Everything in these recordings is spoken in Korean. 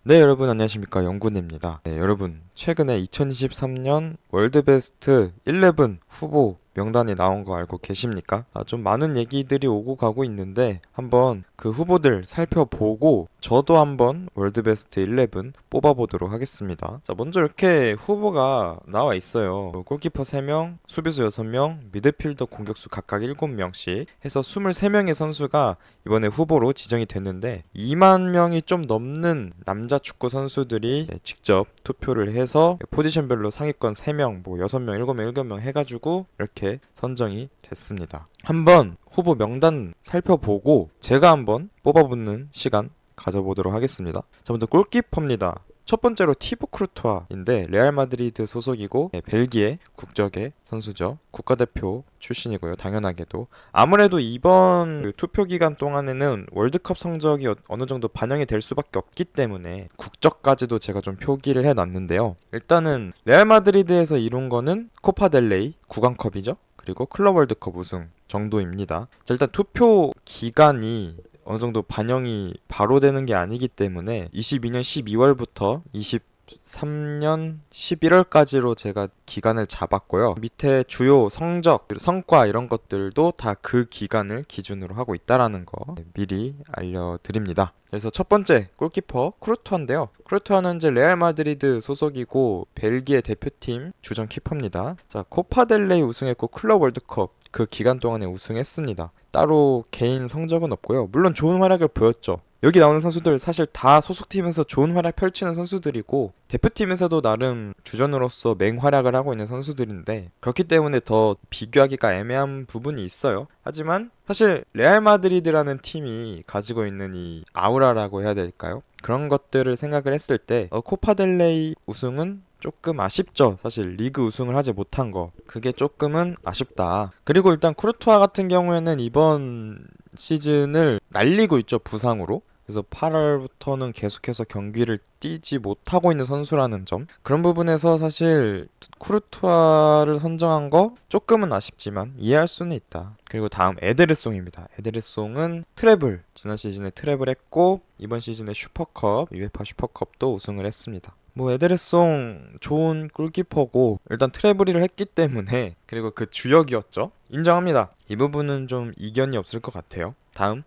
네, 여러분 안녕하십니까, 영군입니다. 네, 여러분 최근에 2023년 월드베스트 11 후보 명단이 나온 거 알고 계십니까? 좀 많은 얘기들이 오고 가고 있는데 한번 그 후보들 살펴보고 저도 한번 월드베스트 11 뽑아보도록 하겠습니다. 자, 먼저 이렇게 후보가 나와 있어요. 골키퍼 3명, 수비수 6명, 미드필더, 공격수 각각 7명씩 해서 23명의 선수가 이번에 후보로 지정이 됐는데 2만 명이 좀 넘는 남자 축구 선수들이 직접 투표를 해서 포지션별로 상위권 3명, 뭐 6명, 7명, 7명 해가지고 이렇게 선정이 됐습니다. 한번 후보 명단 살펴보고 제가 한번 뽑아보는 시간 가져보도록 하겠습니다. 자, 먼저 골키퍼입니다. 첫 번째로 티보 크루투아인데 레알 마드리드 소속이고 벨기에 국적의 선수죠. 국가대표 출신이고요. 당연하게도 아무래도 이번 투표 기간 동안에는 월드컵 성적이 어느 정도 반영이 될 수밖에 없기 때문에 국적까지도 제가 좀 표기를 해놨는데요. 일단은 레알 마드리드에서 이룬 거는 코파델레이 구강컵이죠. 그리고 클럽 월드컵 우승 정도입니다. 자, 일단 투표 기간이 어느 정도 반영이 바로 되는 게 아니기 때문에 22년 12월부터 23년 11월까지로 제가 기간을 잡았고요. 밑에 주요 성적, 성과 이런 것들도 다 그 기간을 기준으로 하고 있다라는 거 미리 알려드립니다. 그래서 첫 번째 골키퍼 크루투아인데요. 크루투아는 이제 레알 마드리드 소속이고 벨기에 대표팀 주전 키퍼입니다. 자, 코파델레이 우승했고 클럽 월드컵 그 기간 동안에 우승했습니다. 따로 개인 성적은 없고요. 물론 좋은 활약을 보였죠. 여기 나오는 선수들 사실 다 소속팀에서 좋은 활약 펼치는 선수들이고 대표팀에서도 나름 주전으로서 맹활약을 하고 있는 선수들인데 그렇기 때문에 더 비교하기가 애매한 부분이 있어요. 하지만 사실 레알 마드리드라는 팀이 가지고 있는 이 아우라라고 해야 될까요? 그런 것들을 생각을 했을 때 코파델레이 우승은 조금 아쉽죠. 사실 리그 우승을 하지 못한 거 그게 조금은 아쉽다. 그리고 일단 쿠르투아 같은 경우에는 이번 시즌을 날리고 있죠. 부상으로. 그래서 8월부터는 계속해서 경기를 뛰지 못하고 있는 선수라는 점 그런 부분에서 사실 쿠르투아를 선정한 거 조금은 아쉽지만 이해할 수는 있다. 그리고 다음 에데르송입니다. 에데르송은 트래블 지난 시즌에 트래블 했고 이번 시즌에 슈퍼컵 UEFA 슈퍼컵도 우승을 했습니다. 뭐 에데르송 좋은 골키퍼고 일단 트래블을 했기 때문에 그리고 그 주역이었죠. 인정합니다. 이 부분은 좀 이견이 없을 것 같아요. 다음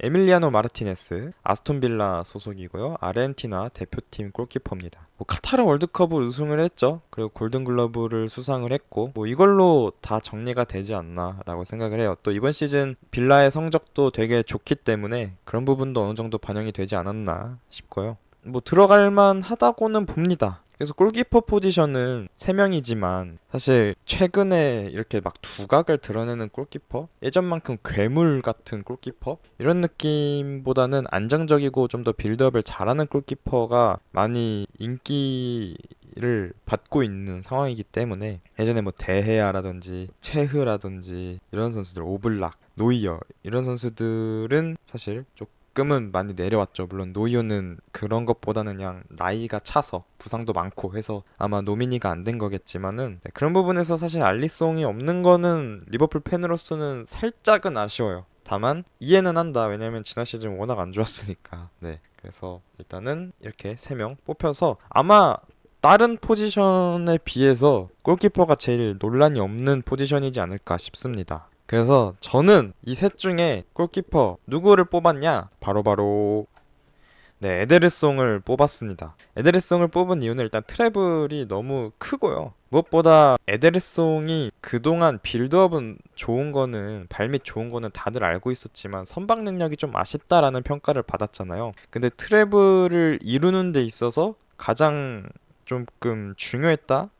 에밀리아노 마르티네스 아스톤빌라 소속이고요. 아르헨티나 대표팀 골키퍼입니다. 카타르 월드컵을 우승을 했죠. 그리고 골든글러브를 수상을 했고 이걸로 다 정리가 되지 않나 라고 생각을 해요. 또 이번 시즌 빌라의 성적도 되게 좋기 때문에 그런 부분도 어느 정도 반영이 되지 않았나 싶고요. 들어갈만 하다고는 봅니다. 그래서 골키퍼 포지션은 3명이지만 사실 최근에 이렇게 막 두각을 드러내는 골키퍼? 예전만큼 괴물 같은 골키퍼? 이런 느낌보다는 안정적이고 좀 더 빌드업을 잘하는 골키퍼가 많이 인기를 받고 있는 상황이기 때문에 예전에 데헤아라든지 체흐라든지 이런 선수들 오블락, 노이어 이런 선수들은 사실 조금은 많이 내려왔죠. 물론 노이어는 그런 것보다는 그냥 나이가 차서 부상도 많고 해서 아마 노미니가 안 된 거겠지만은 그런 부분에서 사실 알리송이 없는 거는 리버풀 팬으로서는 살짝은 아쉬워요. 다만 이해는 한다. 왜냐면 지난 시즌 워낙 안 좋았으니까. 그래서 일단은 이렇게 3명 뽑혀서 아마 다른 포지션에 비해서 골키퍼가 제일 논란이 없는 포지션이지 않을까 싶습니다. 그래서 저는 이 셋 중에 골키퍼 누구를 뽑았냐? 바로바로 에데르송을 뽑았습니다. 에데르송을 뽑은 이유는 일단 트래블이 너무 크고요. 무엇보다 에데르송이 그동안 빌드업은 좋은 거는 발밑 좋은 거는 다들 알고 있었지만 선방 능력이 좀 아쉽다라는 평가를 받았잖아요. 근데 트래블을 이루는 데 있어서 가장 조금 중요했다?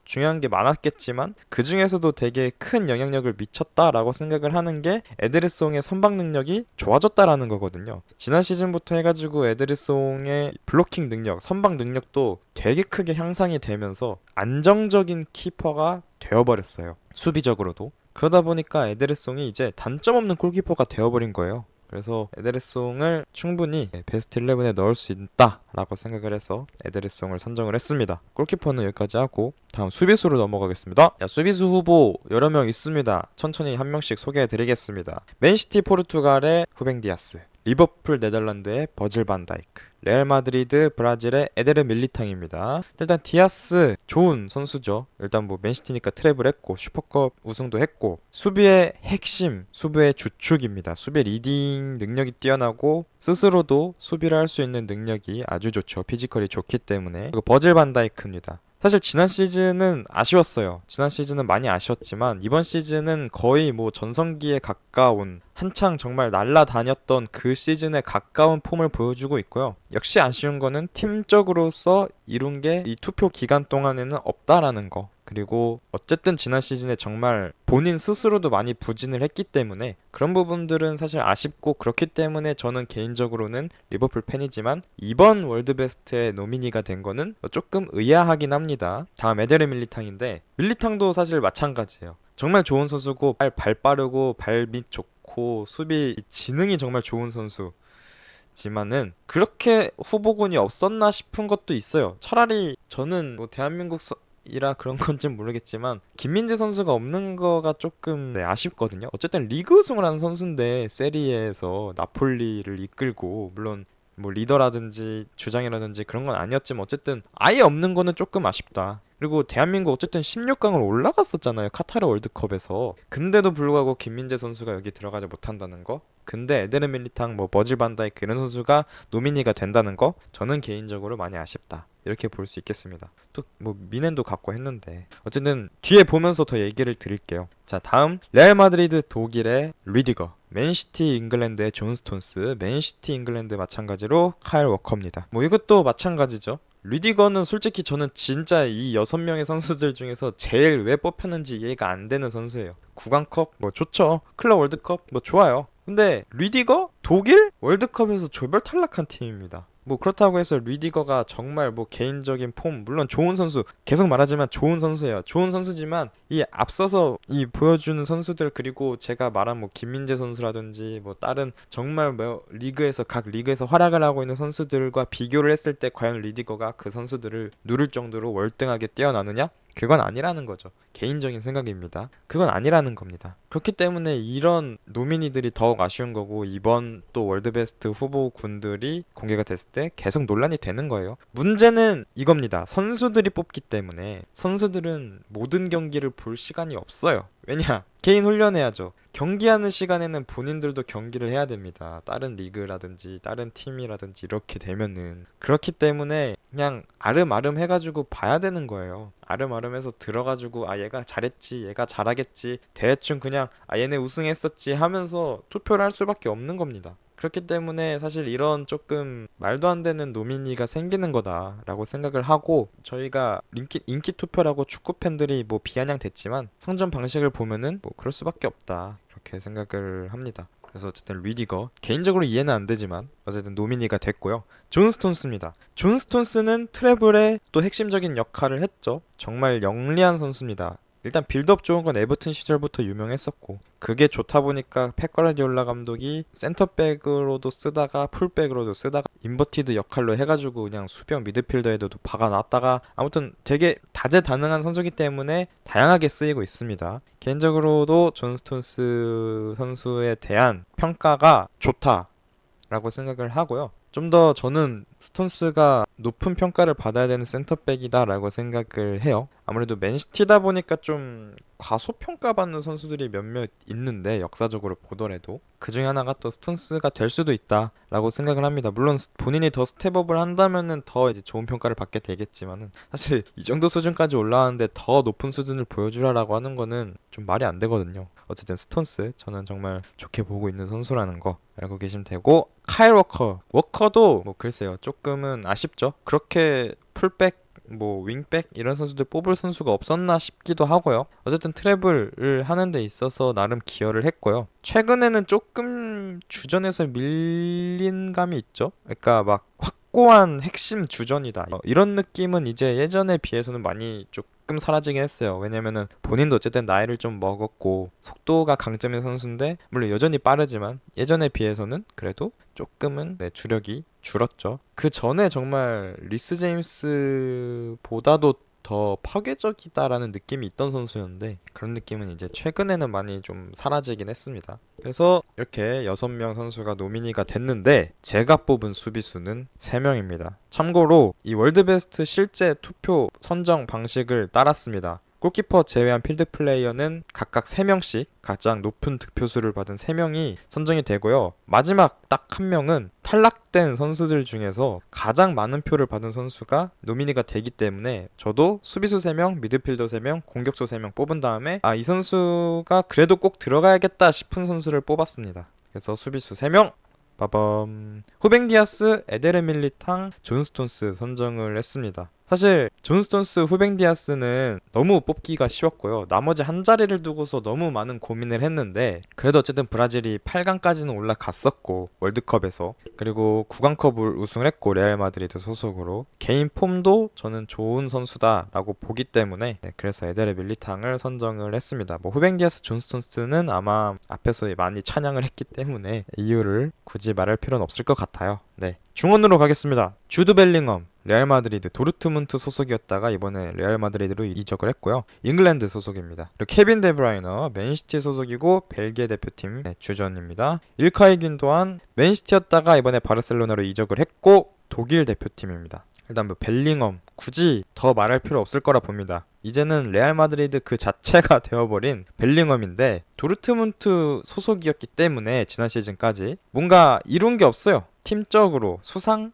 중요한 게 많았겠지만 그 중에서도 되게 큰 영향력을 미쳤다라고 생각을 하는 게 에드르송의 선방 능력이 좋아졌다라는 거거든요. 지난 시즌부터 해가지고 에드르송의 블로킹 능력, 선방 능력도 되게 크게 향상이 되면서 안정적인 키퍼가 되어버렸어요. 수비적으로도. 그러다 보니까 에드르송이 이제 단점 없는 골키퍼가 되어버린 거예요. 그래서 에데르송을 충분히 베스트 11에 넣을 수 있다라고 생각을 해서 에데르송을 선정을 했습니다. 골키퍼는 여기까지 하고 다음 수비수로 넘어가겠습니다. 수비수 후보 여러 명 있습니다. 천천히 한 명씩 소개해 드리겠습니다. 맨시티 포르투갈의 후벤 디아스, 리버풀 네덜란드의 버질 반 다이크, 레알 마드리드 브라질의 에데르 밀리탕입니다. 일단 디아스 좋은 선수죠. 일단 뭐 맨시티니까 트래블 했고 슈퍼컵 우승도 했고 수비의 핵심, 수비의 주축입니다. 수비 리딩 능력이 뛰어나고 스스로도 수비를 할 수 있는 능력이 아주 좋죠. 피지컬이 좋기 때문에. 그리고 버질 반 다이크입니다. 사실 지난 시즌은 아쉬웠어요. 지난 시즌은 많이 아쉬웠지만 이번 시즌은 거의 뭐 전성기에 가까운, 한창 정말 날라다녔던 그 시즌에 가까운 폼을 보여주고 있고요. 역시 아쉬운 거는 팀적으로서 이룬 게 이 투표 기간 동안에는 없다라는 거. 그리고 어쨌든 지난 시즌에 정말 본인 스스로도 많이 부진을 했기 때문에 그런 부분들은 사실 아쉽고, 그렇기 때문에 저는 개인적으로는 리버풀 팬이지만 이번 월드베스트에 노미니가 된 거는 조금 의아하긴 합니다. 다음 에데르 밀리탕인데, 밀리탕도 사실 마찬가지예요. 정말 좋은 선수고 발 빠르고 발밑 좋고 수비 지능이 정말 좋은 선수지만은 그렇게 후보군이 없었나 싶은 것도 있어요. 차라리 저는 뭐 대한민국 이라 그런 건진 모르겠지만 김민재 선수가 없는 거가 조금 아쉽거든요. 어쨌든 리그 우승을 한 선수인데 세리에에서 나폴리를 이끌고, 물론 뭐 리더라든지 주장이라든지 그런 건 아니었지만 어쨌든 아예 없는 거는 조금 아쉽다. 그리고 대한민국 어쨌든 16강을 올라갔었잖아요, 카타르 월드컵에서. 근데도 불구하고 김민재 선수가 여기 들어가지 못한다는 거, 근데 에데르 밀리탕, 뭐 버질 반다이크 이런 선수가 노미니가 된다는 거, 저는 개인적으로 많이 아쉽다, 이렇게 볼 수 있겠습니다. 또 뭐 미넨도 갖고 했는데 어쨌든 뒤에 보면서 더 얘기를 드릴게요. 자, 다음 레알 마드리드 독일의 리디거, 맨시티 잉글랜드의 존 스톤스, 맨시티 잉글랜드 마찬가지로 카일 워커입니다. 뭐 이것도 마찬가지죠. 리디거는 솔직히 저는 진짜 이 6명의 선수들 중에서 제일 왜 뽑혔는지 이해가 안 되는 선수예요. 구강컵 뭐 좋죠, 클럽 월드컵 뭐 좋아요. 근데 리디거? 독일? 월드컵에서 조별 탈락한 팀입니다. 뭐 그렇다고 해서 리디거가 정말 뭐 개인적인 폼, 물론 좋은 선수, 계속 말하지만 좋은 선수예요. 좋은 선수지만 이 앞서서 이 보여주는 선수들, 그리고 제가 말한 뭐 김민재 선수라든지 뭐 다른 정말 뭐 리그에서, 각 리그에서 활약을 하고 있는 선수들과 비교를 했을 때 과연 리디거가 그 선수들을 누를 정도로 월등하게 뛰어나느냐? 그건 아니라는 거죠. 개인적인 생각입니다. 그건 아니라는 겁니다. 그렇기 때문에 이런 노미니들이 더욱 아쉬운 거고, 이번 또 월드베스트 후보군들이 공개가 됐을 때 계속 논란이 되는 거예요. 문제는 이겁니다. 선수들이 뽑기 때문에 선수들은 모든 경기를 볼 시간이 없어요. 왜냐? 개인 훈련해야죠. 경기하는 시간에는 본인들도 경기를 해야 됩니다. 다른 리그라든지 다른 팀이라든지 이렇게 되면은. 그렇기 때문에 그냥 아름아름 해가지고 봐야 되는 거예요. 아름아름 해서 들어가지고 아 얘가 잘했지, 얘가 잘하겠지, 대충 그냥 아 얘네 우승했었지 하면서 투표를 할 수밖에 없는 겁니다. 그렇기 때문에 사실 이런 조금 말도 안 되는 노미니가 생기는 거다라고 생각을 하고, 저희가 인기 투표라고 축구 팬들이 뭐 비아냥댔지만 성전 방식을 보면은 뭐 그럴 수밖에 없다, 이렇게 생각을 합니다. 그래서 어쨌든 리디거 개인적으로 이해는 안 되지만 어쨌든 노미니가 됐고요. 존 스톤스입니다. 존 스톤스는 트래블의 또 핵심적인 역할을 했죠. 정말 영리한 선수입니다. 일단 빌드업 좋은 건 에버튼 시절부터 유명했었고, 그게 좋다 보니까 펩 가르디올라 감독이 센터백으로도 쓰다가 풀백으로도 쓰다가 인버티드 역할로 해가지고 그냥 수비형 미드필더에도 박아놨다가, 아무튼 되게 다재다능한 선수기 때문에 다양하게 쓰이고 있습니다. 개인적으로도 존 스톤스 선수에 대한 평가가 좋다라고 생각을 하고요. 좀 더 저는 스톤스가 높은 평가를 받아야 되는 센터백이다라고 생각을 해요. 아무래도 맨시티다 보니까 좀 과소평가받는 선수들이 몇몇 있는데, 역사적으로 보더라도 그 중에 하나가 또 스톤스가 될 수도 있다라고 생각을 합니다. 물론 본인이 더 스텝업을 한다면은 더 이제 좋은 평가를 받게 되겠지만은, 사실 이 정도 수준까지 올라왔는데 더 높은 수준을 보여주라라고 하는 거는 좀 말이 안 되거든요. 어쨌든 스톤스 저는 정말 좋게 보고 있는 선수라는 거 알고 계시면 되고, 카일 워커도 뭐 글쎄요, 조금은 아쉽죠. 그렇게 풀백 뭐 윙백 이런 선수들 뽑을 선수가 없었나 싶기도 하고요. 어쨌든 트래블을 하는 데 있어서 나름 기여를 했고요. 최근에는 조금 주전에서 밀린 감이 있죠. 그러니까 막 확고한 핵심 주전이다, 이런 느낌은 이제 예전에 비해서는 많이 조금 사라지긴 했어요. 왜냐면은 본인도 어쨌든 나이를 좀 먹었고 속도가 강점인 선수인데, 물론 여전히 빠르지만 예전에 비해서는 그래도 조금은 주력이 줄었죠. 그 전에 정말 리스 제임스보다도 더 파괴적이다라는 느낌이 있던 선수였는데 그런 느낌은 이제 최근에는 많이 좀 사라지긴 했습니다. 그래서 이렇게 6명 선수가 노미니가 됐는데 제가 뽑은 수비수는 3명입니다. 참고로 이 월드베스트 실제 투표 선정 방식을 따랐습니다. 골키퍼 제외한 필드 플레이어는 각각 3명씩 가장 높은 득표수를 받은 3명이 선정이 되고요. 마지막 딱 한 명은 탈락된 선수들 중에서 가장 많은 표를 받은 선수가 노미니가 되기 때문에 저도 수비수 3명, 미드필더 3명, 공격수 3명 뽑은 다음에 이 선수가 그래도 꼭 들어가야겠다 싶은 선수를 뽑았습니다. 그래서 수비수 3명! 빠밤. 후벤 디아스, 에데르 밀리탕, 존 스톤스 선정을 했습니다. 사실 존 스톤스, 후벤 디아스는 너무 뽑기가 쉬웠고요. 나머지 한 자리를 두고서 너무 많은 고민을 했는데 그래도 어쨌든 브라질이 8강까지는 올라갔었고 월드컵에서 그리고 9강컵을 우승을 했고 레알 마드리드 소속으로 개인 폼도 저는 좋은 선수다라고 보기 때문에 그래서 에데르 밀리탕을 선정을 했습니다. 뭐 후벤 디아스, 존 스톤스는 아마 앞에서 많이 찬양을 했기 때문에 이유를 굳이 말할 필요는 없을 것 같아요. 네, 중원으로 가겠습니다. 주드 벨링엄 레알 마드리드 도르트문트 소속이었다가 이번에 레알 마드리드로 이적을 했고요. 잉글랜드 소속입니다. 그리고 케빈 데브라이너 맨시티 소속이고 벨기에 대표팀 주전입니다. 일카이 균도한 맨시티였다가 이번에 바르셀로나로 이적을 했고 독일 대표팀입니다. 일단 뭐 벨링엄 굳이 더 말할 필요 없을 거라 봅니다. 이제는 레알 마드리드 그 자체가 되어버린 벨링엄인데 도르트문트 소속이었기 때문에 지난 시즌까지 뭔가 이룬 게 없어요. 팀적으로 수상을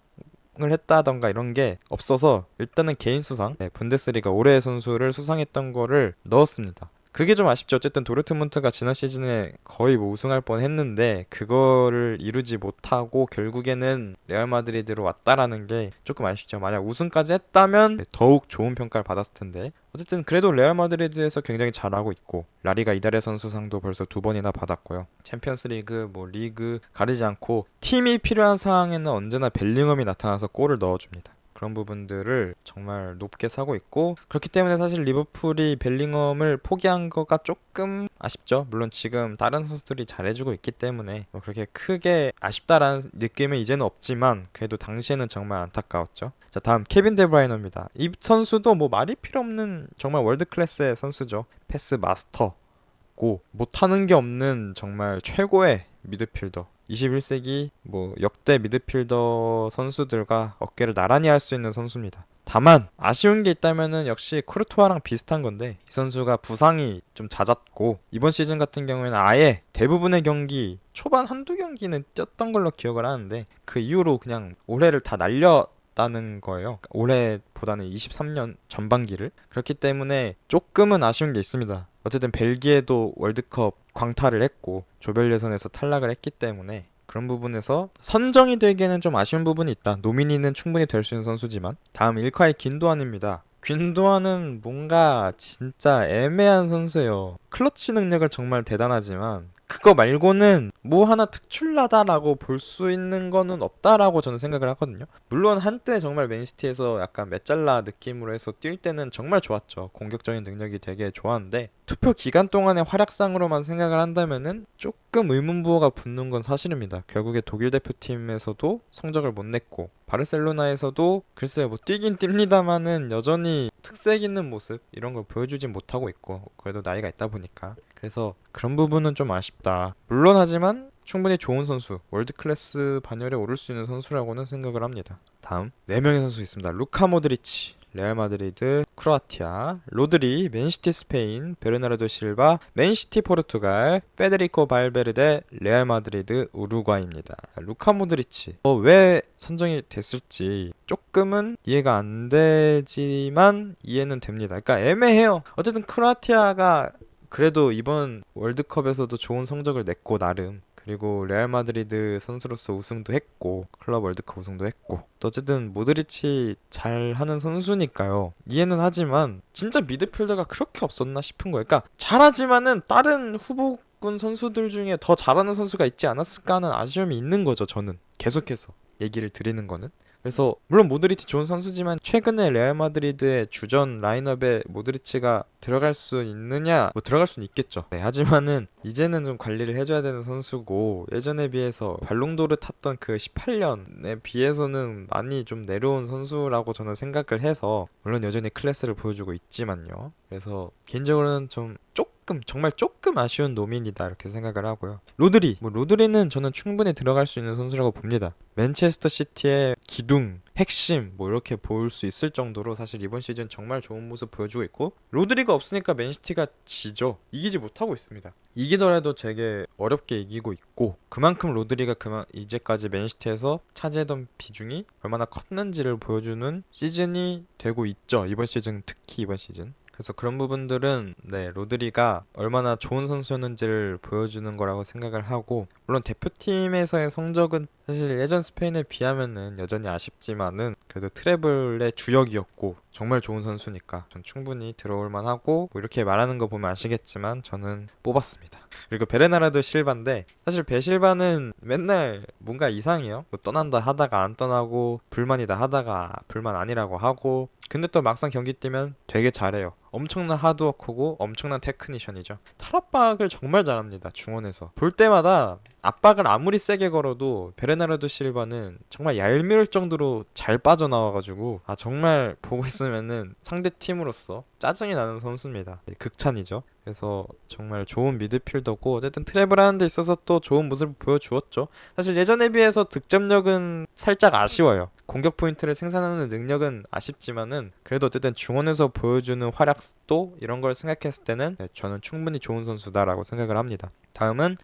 했다던가 이런 게 없어서 일단은 개인 수상, 분데스리가 올해의 선수를 수상했던 거를 넣었습니다. 그게 좀 아쉽죠. 어쨌든 도르트문트가 지난 시즌에 거의 뭐 우승할 뻔했는데 그거를 이루지 못하고 결국에는 레알 마드리드로 왔다라는 게 조금 아쉽죠. 만약 우승까지 했다면 더욱 좋은 평가를 받았을 텐데 어쨌든 그래도 레알 마드리드에서 굉장히 잘하고 있고 라리가 이달의 선수상도 벌써 2번이나 받았고요. 챔피언스 리그, 뭐 리그 가리지 않고 팀이 필요한 상황에는 언제나 벨링엄이 나타나서 골을 넣어줍니다. 그런 부분들을 정말 높게 사고 있고 그렇기 때문에 사실 리버풀이 벨링엄을 포기한 거가 조금 아쉽죠. 물론 지금 다른 선수들이 잘해주고 있기 때문에 뭐 그렇게 크게 아쉽다라는 느낌은 이제는 없지만 그래도 당시에는 정말 안타까웠죠. 자, 다음 케빈 데브라이너입니다. 이 선수도 뭐 말이 필요 없는 정말 월드 클래스의 선수죠. 패스 마스터고 못하는 게 없는 정말 최고의 미드필더. 21세기 뭐 역대 미드필더 선수들과 어깨를 나란히 할 수 있는 선수입니다. 다만 아쉬운 게 있다면은 역시 코르투아랑 비슷한 건데 이 선수가 부상이 좀 잦았고 이번 시즌 같은 경우에는 아예 대부분의 경기 초반 한두 경기는 뛰었던 걸로 기억을 하는데 그 이후로 그냥 올해를 다 날렸다는 거예요. 올해보다는 23년 전반기를. 그렇기 때문에 조금은 아쉬운 게 있습니다. 어쨌든 벨기에도 월드컵 광탈을 했고 조별 예선에서 탈락을 했기 때문에 그런 부분에서 선정이 되기에는 좀 아쉬운 부분이 있다. 노미니는 충분히 될 수 있는 선수지만 다음 일카의 균도안입니다. 균도안은 뭔가 진짜 애매한 선수예요. 클러치 능력을 정말 대단하지만 그거 말고는 뭐 하나 특출나다라고 볼 수 있는 거는 없다라고 저는 생각을 하거든요. 물론 한때 정말 맨시티에서 약간 메짤라 느낌으로 해서 뛸 때는 정말 좋았죠. 공격적인 능력이 되게 좋았는데 투표 기간 동안의 활약상으로만 생각을 한다면은 조금 의문부호가 붙는 건 사실입니다. 결국에 독일 대표팀에서도 성적을 못 냈고 바르셀로나에서도 글쎄요 뭐 뛰긴 뜁니다마는 여전히 특색 있는 모습 이런 걸 보여주진 못하고 있고 그래도 나이가 있다 보니까 그래서 그런 부분은 좀 아쉽다. 물론 하지만 충분히 좋은 선수, 월드클래스 반열에 오를 수 있는 선수라고는 생각을 합니다. 다음 4명의 선수 있습니다. 루카 모드리치, 레알 마드리드, 크로아티아, 로드리, 맨시티 스페인, 베르나르도 실바, 맨시티 포르투갈, 페데리코 발베르데, 레알 마드리드, 우루과이입니다. 루카 모드리치 왜 선정이 됐을지 조금은 이해가 안 되지만 이해는 됩니다. 그러니까 애매해요. 어쨌든 크로아티아가 그래도 이번 월드컵에서도 좋은 성적을 냈고 나름 그리고 레알 마드리드 선수로서 우승도 했고 클럽 월드컵 우승도 했고 또 어쨌든 모드리치 잘하는 선수니까요. 이해는 하지만 진짜 미드필더가 그렇게 없었나 싶은 거예요. 그러니까 잘하지만은 다른 후보군 선수들 중에 더 잘하는 선수가 있지 않았을까 하는 아쉬움이 있는 거죠. 저는 계속해서 얘기를 드리는 거는 그래서 물론 모드리치 좋은 선수지만 최근에 레알 마드리드의 주전 라인업에 모드리치가 들어갈 수 있느냐? 뭐 들어갈 수는 있겠죠. 네, 하지만은 이제는 좀 관리를 해줘야 되는 선수고 예전에 비해서 발롱도르 탔던 그 18년에 비해서는 많이 좀 내려온 선수라고 저는 생각을 해서 물론 여전히 클래스를 보여주고 있지만요. 그래서 개인적으로는 좀 조금 정말 조금 아쉬운 노민이다 이렇게 생각을 하고요. 로드리, 로드리는 저는 충분히 들어갈 수 있는 선수라고 봅니다. 맨체스터 시티의 기둥, 핵심 뭐 이렇게 볼 수 있을 정도로 사실 이번 시즌 정말 좋은 모습 보여주고 있고 로드리가 없으니까 맨시티가 지죠. 이기지 못하고 있습니다. 이기더라도 되게 어렵게 이기고 있고 그만큼 로드리가 이제까지 맨시티에서 차지했던 비중이 얼마나 컸는지를 보여주는 시즌이 되고 있죠. 이번 시즌 특히 이번 시즌. 그래서 그런 부분들은 네, 로드리가 얼마나 좋은 선수였는지를 보여주는 거라고 생각을 하고 물론 대표팀에서의 성적은 사실 예전 스페인에 비하면은 여전히 아쉽지만은 그래도 트래블의 주역이었고 정말 좋은 선수니까 전 충분히 들어올 만하고 뭐 이렇게 말하는 거 보면 아시겠지만 저는 뽑았습니다. 그리고 베르나르도 실바인데 사실 베실바는 맨날 뭔가 이상해요. 뭐 떠난다 하다가 안 떠나고 불만이다 하다가 불만 아니라고 하고 근데 또 막상 경기 뛰면 되게 잘해요. 엄청난 하드워커고 엄청난 테크니션이죠. 탈압박을 정말 잘합니다. 중원에서. 볼 때마다 압박을 아무리 세게 걸어도 베르나르도 실바는 정말 얄미울 정도로 잘 빠져나와가지고 정말 보고 있으면은 상대 팀으로서 짜증이 나는 선수입니다. 극찬이죠. 그래서 정말 좋은 미드필더고 어쨌든 트래블 하는 데 있어서 또 좋은 모습을 보여주었죠. 사실 예전에 비해서 득점력은 살짝 아쉬워요. 공격 포인트를 생산하는 능력은 아쉽지만은 그래도 어쨌든 중원에서 보여주는 활약도 이런 걸 생각했을 때는 저는 충분히 좋은 선수다라고 생각을 합니다. 다음은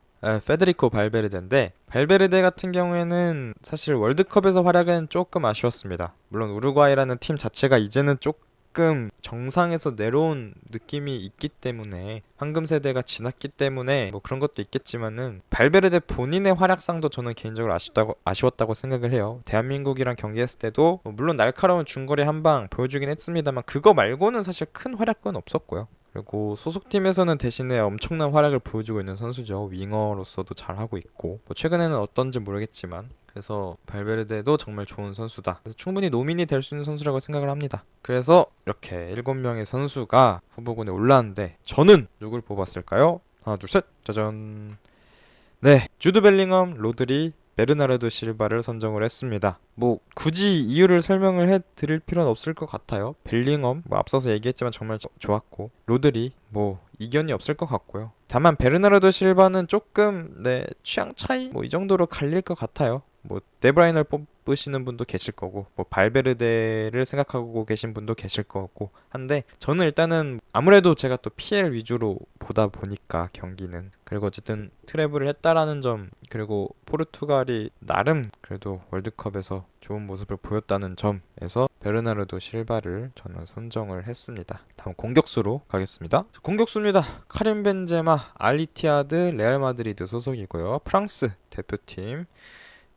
페데리코 발베르데인데 발베르데 같은 경우에는 사실 월드컵에서 활약은 조금 아쉬웠습니다. 물론 우루과이라는 팀 자체가 이제는 조금 정상에서 내려온 느낌이 있기 때문에 황금 세대가 지났기 때문에 뭐 그런 것도 있겠지만은 발베르데 본인의 활약상도 저는 개인적으로 아쉬웠다고 생각을 해요. 대한민국이랑 경기했을 때도 물론 날카로운 중거리 한 방 보여주긴 했습니다만 그거 말고는 사실 큰 활약은 없었고요. 그리고 소속팀에서는 대신에 엄청난 활약을 보여주고 있는 선수죠. 윙어로서도 잘하고 있고 뭐 최근에는 어떤지 모르겠지만 그래서 발베르데도 정말 좋은 선수다. 그래서 충분히 노민이 될 수 있는 선수라고 생각을 합니다. 그래서 이렇게 7명의 선수가 후보군에 올라왔는데 저는 누굴 뽑았을까요? 하나 둘 셋 짜잔. 네, 주드 벨링엄, 로드리, 베르나르도 실바를 선정을 했습니다. 뭐 굳이 이유를 설명을 해드릴 필요는 없을 것 같아요. 벨링엄 뭐 앞서서 얘기했지만 정말 좋았고 로드리 뭐 이견이 없을 것 같고요. 다만 베르나르도 실바는 조금 취향 차이 뭐 이 정도로 갈릴 것 같아요. 뭐 데브라이너를 뽑으시는 분도 계실 거고 뭐 발베르데를 생각하고 계신 분도 계실 거고 한데 저는 일단은 아무래도 제가 또 PL 위주로 보다 보니까 경기는 그리고 어쨌든 트래블을 했다라는 점 그리고 포르투갈이 나름 그래도 월드컵에서 좋은 모습을 보였다는 점에서 베르나르도 실바를 저는 선정을 했습니다. 다음 공격수로 가겠습니다. 공격수입니다. 카림 벤제마, 알리티아드, 레알 마드리드 소속이고요. 프랑스 대표팀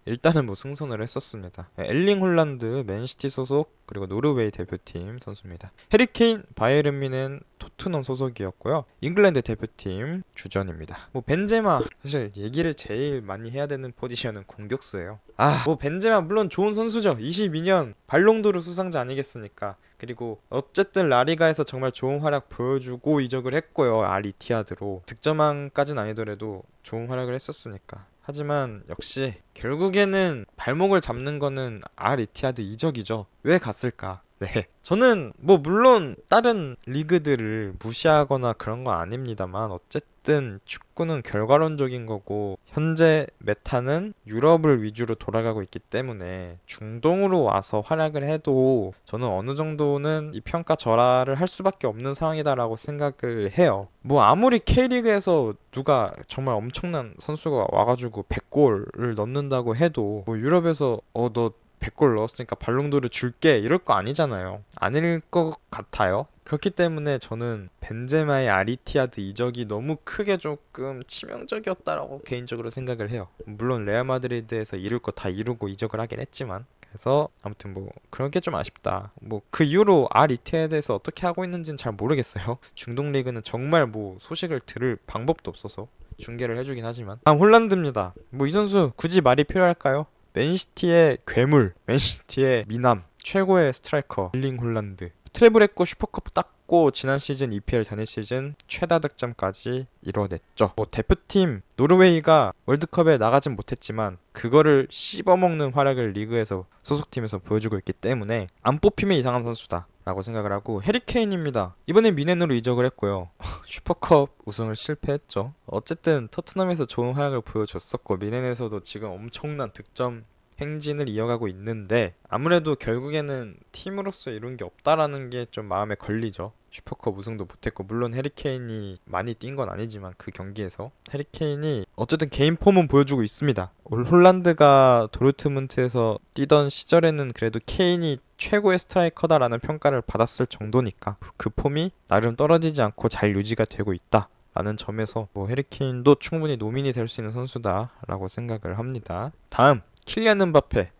일단은 뭐 승선을 했었습니다. 엘링 홀란드 맨시티 소속 그리고 노르웨이 대표팀 선수입니다. 해리 케인 바이에른 뮌헨 토트넘 소속이었고요. 잉글랜드 대표팀 주전입니다. 뭐 벤제마 사실 얘기를 제일 많이 해야 되는 포지션은 공격수예요. 뭐 벤제마 물론 좋은 선수죠. 22년 발롱도르 수상자 아니겠습니까? 그리고 어쨌든 라리가에서 정말 좋은 활약 보여주고 이적을 했고요. 알이티아드로 득점왕까지는 아니더라도 좋은 활약을 했었으니까. 하지만 역시 결국에는 발목을 잡는 거는 이티아드 이적이죠. 왜 갔을까? 네. 저는 뭐 물론 다른 리그들을 무시하거나 그런 건 아닙니다만 어쨌든 축구는 결과론적인 거고 현재 메타는 유럽을 위주로 돌아가고 있기 때문에 중동으로 와서 활약을 해도 저는 어느 정도는 이 평가 절하를 할 수밖에 없는 상황이다라고 생각을 해요. 뭐 아무리 K리그에서 누가 정말 엄청난 선수가 와가지고 100골을 넣는다고 해도 뭐 유럽에서 너 100골 넣었으니까 발롱도르 줄게 이럴 거 아니잖아요. 아닐 것 같아요. 그렇기 때문에 저는 벤제마의 아리티아드 이적이 너무 크게 조금 치명적이었다라고 개인적으로 생각을 해요. 물론 레알 마드리드에서 이룰 거 다 이루고 이적을 하긴 했지만 그래서 아무튼 뭐 그런 게 좀 아쉽다. 뭐 그 이후로 아리티아드에서 어떻게 하고 있는지는 잘 모르겠어요. 중동 리그는 정말 뭐 소식을 들을 방법도 없어서 중계를 해주긴 하지만 다음 홀란드입니다. 뭐 이 선수 굳이 말이 필요할까요? 맨시티의 괴물, 맨시티의 미남, 최고의 스트라이커 일링 홀란드. 트래블했고 슈퍼컵 땄고 지난 시즌 EPL 전일 시즌 최다 득점까지 이뤄냈죠. 대표팀 노르웨이가 월드컵에 나가진 못했지만 그거를 씹어먹는 활약을 리그에서 소속팀에서 보여주고 있기 때문에 안 뽑히면 이상한 선수다 라고 생각을 하고, 해리케인입니다. 이번에 미넨으로 이적을 했고요. 슈퍼컵 우승을 실패했죠. 어쨌든 토트넘에서 좋은 활약을 보여줬었고 미넨에서도 지금 엄청난 득점 행진을 이어가고 있는데, 아무래도 결국에는 팀으로서 이룬 게 없다라는 게 좀 마음에 걸리죠. 슈퍼컵 우승도 못했고, 물론 해리케인이 많이 뛴 건 아니지만 그 경기에서 해리케인이 어쨌든 개인 폼은 보여주고 있습니다. 홀란드가 도르트문트에서 뛰던 시절에는 그래도 케인이 최고의 스트라이커다라는 평가를 받았을 정도니까 그 폼이 나름 떨어지지 않고 잘 유지가 되고 있다 라는 점에서 해리케인도 충분히 노민이 될 수 있는 선수다라고 생각을 합니다. 다음 킬리안 음바페,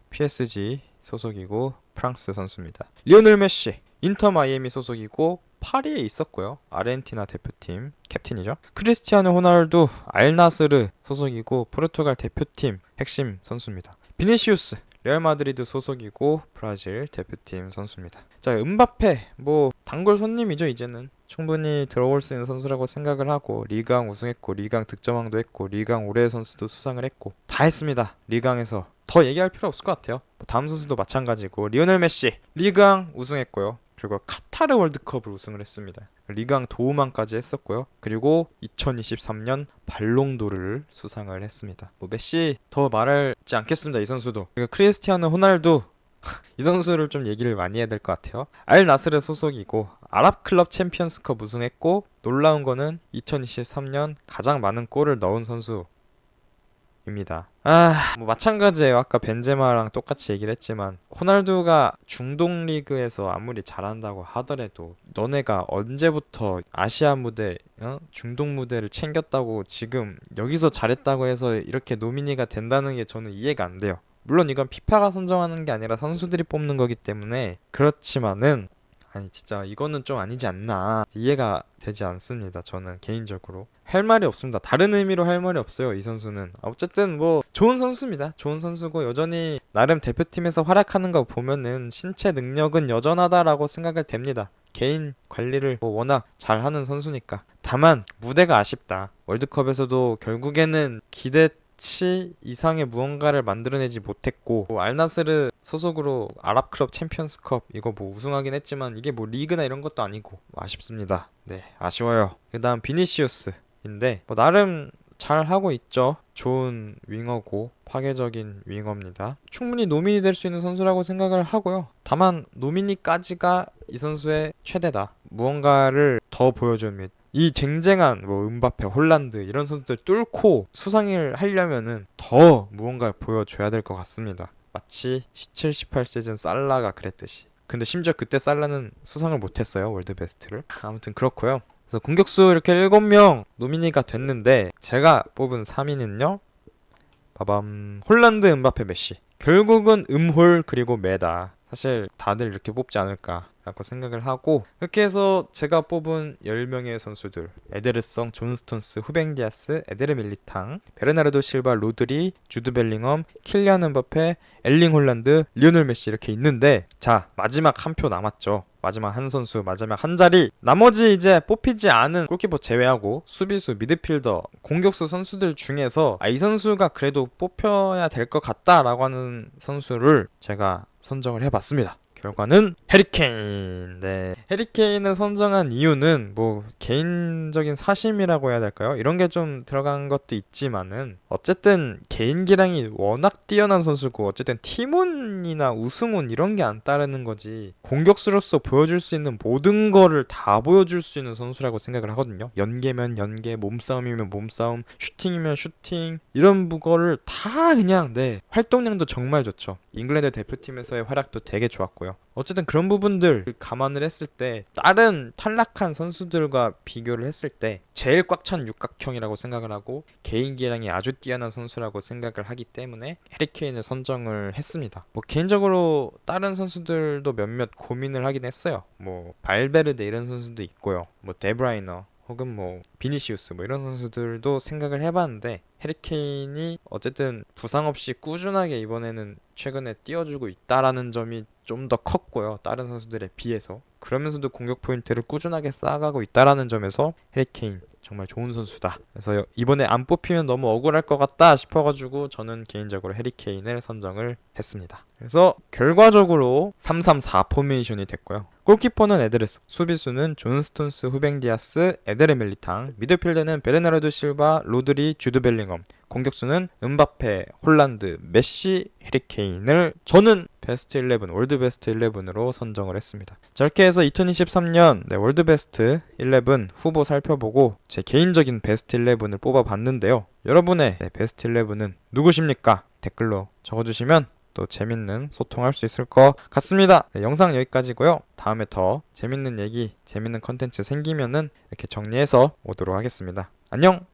PSG 소속이고 프랑스 선수입니다. 리오넬 메시, 인터 마이애미 소속이고 파리에 있었고요. 아르헨티나 대표팀 캡틴이죠. 크리스티아노 호날두, 알나스르 소속이고 포르투갈 대표팀 핵심 선수입니다. 비니시우스, 레알 마드리드 소속이고 브라질 대표팀 선수입니다. 자, 음바페 단골 손님이죠. 이제는 충분히 들어올 수 있는 선수라고 생각을 하고, 리그왕 우승했고 리그왕 득점왕도 했고 리그왕 올해의 선수도 수상을 했고 다 했습니다. 리그왕에서 더 얘기할 필요 없을 것 같아요. 다음 선수도 마찬가지고, 리오넬 메시 리그왕 우승했고요. 그리고 카타르 월드컵을 우승을 했습니다. 리그왕 도움왕까지 했었고요. 그리고 2023년 발롱도르를 수상을 했습니다. 메시 더 말하지 않겠습니다. 이 선수도. 그리고 크리스티아노 호날두 이 선수를 좀 얘기를 많이 해야 될 것 같아요. 알 나스르 소속이고 아랍클럽 챔피언스컵 우승했고, 놀라운 거는 2023년 가장 많은 골을 넣은 선수입니다. 마찬가지예요. 아까 벤제마랑 똑같이 얘기를 했지만, 호날두가 중동 리그에서 아무리 잘한다고 하더라도 너네가 언제부터 아시아 무대, 중동 무대를 챙겼다고 지금 여기서 잘했다고 해서 이렇게 노미니가 된다는 게 저는 이해가 안 돼요. 물론 이건 피파가 선정하는 게 아니라 선수들이 뽑는 거기 때문에 그렇지만은, 진짜 이거는 좀 아니지 않나, 이해가 되지 않습니다. 저는 개인적으로 할 말이 없습니다. 다른 의미로 할 말이 없어요. 이 선수는 어쨌든 좋은 선수입니다. 좋은 선수고 여전히 나름 대표팀에서 활약하는 거 보면은 신체 능력은 여전하다라고 생각을 됩니다. 개인 관리를 워낙 잘하는 선수니까. 다만 무대가 아쉽다. 월드컵에서도 결국에는 기대치 이상의 무언가를 만들어내지 못했고, 알나스르 소속으로 아랍클럽 챔피언스컵 이거 우승하긴 했지만 이게 리그나 이런 것도 아니고 아쉽습니다. 네, 아쉬워요. 그 다음 비니시우스인데 나름 잘하고 있죠. 좋은 윙어고 파괴적인 윙어입니다. 충분히 노민이 될 수 있는 선수라고 생각을 하고요. 다만 노민이까지가 이 선수의 최대다. 무언가를 더 보여줍니다. 이 쟁쟁한 음바페, 홀란드 이런 선수들 뚫고 수상을 하려면은 더 무언가를 보여줘야 될 것 같습니다. 마치 17, 18 시즌 살라가 그랬듯이. 근데 심지어 그때 살라는 수상을 못했어요. 월드베스트를. 아무튼 그렇고요. 그래서 공격수 이렇게 7명 노미니가 됐는데, 제가 뽑은 3위는요 빠밤, 홀란드, 음바페, 메시. 결국은 음홀 그리고 메다. 사실 다들 이렇게 뽑지 않을까 라고 생각을 하고, 그렇게 해서 제가 뽑은 10명의 선수들, 에데르성, 존 스톤스, 후벤 디아스, 에데르 밀리탕, 베르나르도 실바, 로드리, 주드 벨링엄, 킬리안 음바페, 엘링 홀란드, 리오넬 메시 이렇게 있는데, 자, 마지막 한 표 남았죠. 마지막 한 선수, 마지막 한 자리. 나머지 이제 뽑히지 않은 골키퍼 제외하고 수비수, 미드필더, 공격수 선수들 중에서 이 선수가 그래도 뽑혀야 될 것 같다라고 하는 선수를 제가 선정을 해봤습니다. 결과는 해리케인. 네, 해리케인을 선정한 이유는 개인적인 사심이라고 해야 될까요? 이런 게 좀 들어간 것도 있지만은, 어쨌든 개인 기량이 워낙 뛰어난 선수고, 어쨌든 팀운이나 우승운 이런 게 안 따르는 거지, 공격수로서 보여줄 수 있는 모든 거를 다 보여줄 수 있는 선수라고 생각을 하거든요. 연계면 연계, 몸싸움이면 몸싸움, 슈팅이면 슈팅, 이런 거를 다 그냥, 활동량도 정말 좋죠. 잉글랜드 대표팀에서의 활약도 되게 좋았고요. 어쨌든 그런 부분들 감안을 했을 때, 다른 탈락한 선수들과 비교를 했을 때 제일 꽉 찬 육각형이라고 생각을 하고, 개인 기량이 아주 뛰어난 선수라고 생각을 하기 때문에 해리케인을 선정을 했습니다. 개인적으로 다른 선수들도 몇몇 고민을 하긴 했어요. 발베르데 이런 선수도 있고요. 데브라이너, 혹은 뭐 비니시우스 뭐 이런 선수들도 생각을 해봤는데 해리케인이 어쨌든 부상 없이 꾸준하게 이번에는 최근에 뛰어주고 있다라는 점이 좀 더 컸고요. 다른 선수들에 비해서. 그러면서도 공격 포인트를 꾸준하게 쌓아가고 있다라는 점에서 해리케인 정말 좋은 선수다. 그래서 이번에 안 뽑히면 너무 억울할 것 같다 싶어가지고 저는 개인적으로 해리케인을 선정을 했습니다. 그래서 결과적으로 3-3-4 포메이션이 됐고요. 골키퍼는 에드레스, 수비수는 존 스톤스, 후뱅 디아스, 에데르 밀리탕, 미드필드는 베르나르도 실바, 로드리, 주드 벨링엄, 공격수는 음바페, 홀란드, 메시, 해리케인을 저는 베스트 11, 월드 베스트 11으로 선정을 했습니다. 저렇게 해서 2023년 월드 베스트 11 후보 살펴보고 제 개인적인 베스트 11을 뽑아봤는데요. 여러분의 베스트 11은 누구십니까? 댓글로 적어주시면 또 재밌는 소통할 수 있을 것 같습니다. 영상 여기까지고요. 다음에 더 재밌는 얘기, 재밌는 컨텐츠 생기면은 이렇게 정리해서 오도록 하겠습니다. 안녕!